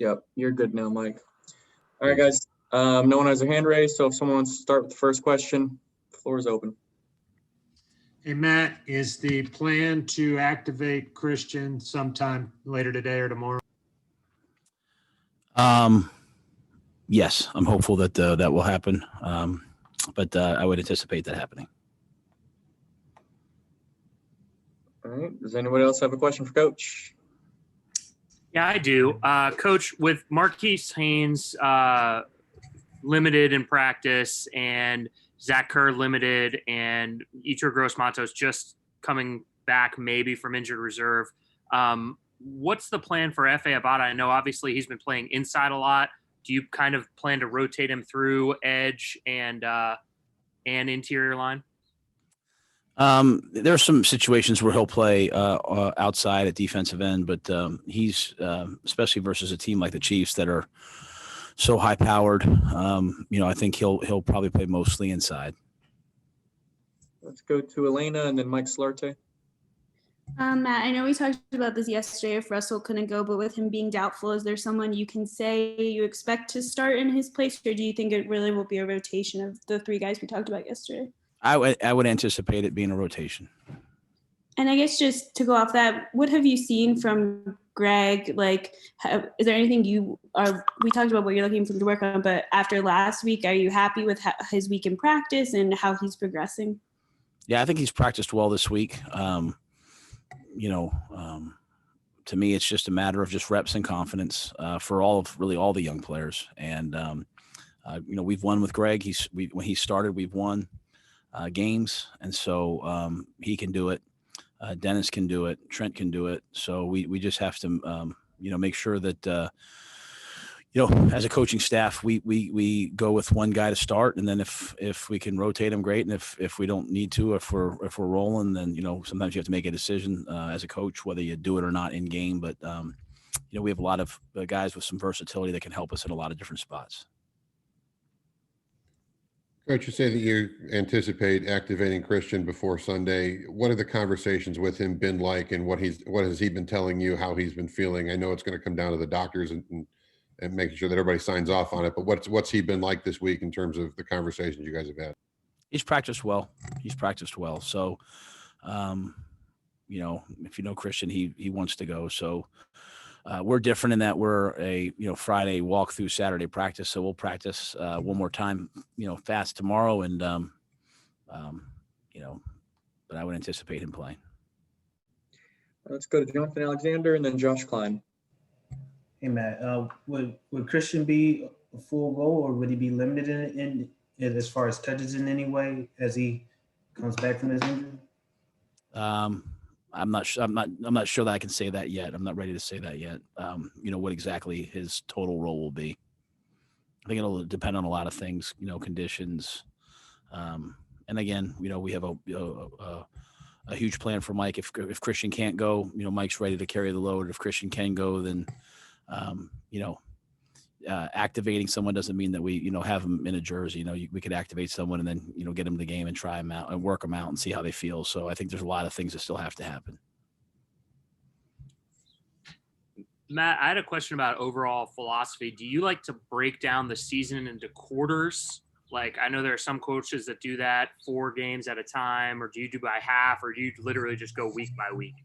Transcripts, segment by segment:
Yep, you're good now, Mike. All right, guys. No one has their hand raised, so if someone wants to start with the first question, the floor is open. Hey, Matt, is the plan to activate Christian sometime later today or tomorrow? Yes, I'm hopeful that that will happen, but I would anticipate that happening. All right. Does anyone else have a question for Coach? Yeah, I do. Coach, with Marquise Haynes limited in practice and Zach Kerr limited and Ichiro Gross-Matos just coming back maybe from injured reserve, what's the plan for F.A. Abada? I know obviously he's been playing inside a lot. Do you kind of plan to rotate him through edge and interior line? There are some situations where he'll play outside at defensive end, but he's especially versus a team like the Chiefs that are so high powered. I think he'll probably play mostly inside. Let's go to Elena and then Mike Slarte. Matt, I know we talked about this yesterday if Russell couldn't go, but with him being doubtful, is there someone you can say you expect to start in his place, or do you think it really will be a rotation of the three guys we talked about yesterday? I would anticipate it being a rotation. And I guess just to go off that, what have you seen from Greg? Like, is there anything we talked about what you're looking for him to work on, but after last week, are you happy with his week in practice and how he's progressing? Yeah, I think he's practiced well this week. To me, it's just a matter of just reps and confidence for all the young players. And, we've won with Greg. When he started, we've won games. And so he can do it. Dennis can do it. Trent can do it. So we just have to, make sure that, as a coaching staff, we go with one guy to start, and then if we can rotate him, great. And if we don't need to, if we're rolling, then sometimes you have to make a decision as a coach whether you do it or not in game. But we have a lot of guys with some versatility that can help us in a lot of different spots. Coach, you say that you anticipate activating Christian before Sunday. What have the conversations with him been like, and what has he been telling you, how he's been feeling? I know it's going to come down to the doctors and making sure that everybody signs off on it, but what's he been like this week in terms of the conversations you guys have had? He's practiced well. So, if you know Christian, he wants to go. So we're different in that we're a, Friday walk through Saturday practice. So we'll practice one more time, fast tomorrow. And, but I would anticipate him playing. Let's go to Jonathan Alexander and then Josh Klein. Hey, Matt, would Christian be a full go, or would he be limited in as far as touches in any way as he comes back from his injury? I'm not sure. I'm not sure that I can say that yet. I'm not ready to say that yet. What exactly his total role will be. I think it'll depend on a lot of things, conditions. And again, we have a huge plan for Mike. If Christian can't go, Mike's ready to carry the load. If Christian can go, then, activating someone doesn't mean that we, have them in a jersey. We could activate someone and then, get them the game and try them out and work them out and see how they feel. So I think there's a lot of things that still have to happen. Matt, I had a question about overall philosophy. Do you like to break down the season into quarters? Like, I know there are some coaches that do that 4 games at a time, or do you do by half, or do you literally just go week by week?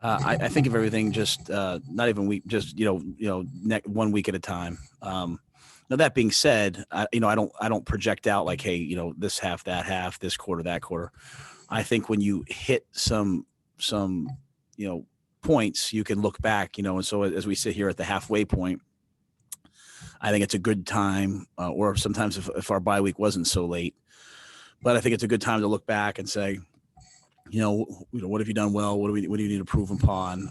I think of everything just not even week, just 1 week at a time. Now that being said, I don't project out like, hey, this half, that half, this quarter, that quarter. I think when you hit some points, you can look back, and so as we sit here at the halfway point, I think it's a good time, or sometimes if our bye week wasn't so late, but I think it's a good time to look back and say, what have you done well? What do you need to improve upon?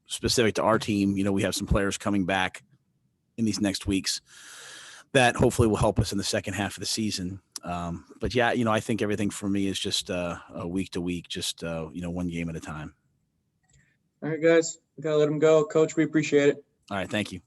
Specific to our team, we have some players coming back in these next weeks that hopefully will help us in the second half of the season. But yeah, I think everything for me is just a week to week, just, one game at a time. All right, guys, we got to let him go. Coach, we appreciate it. All right. Thank you.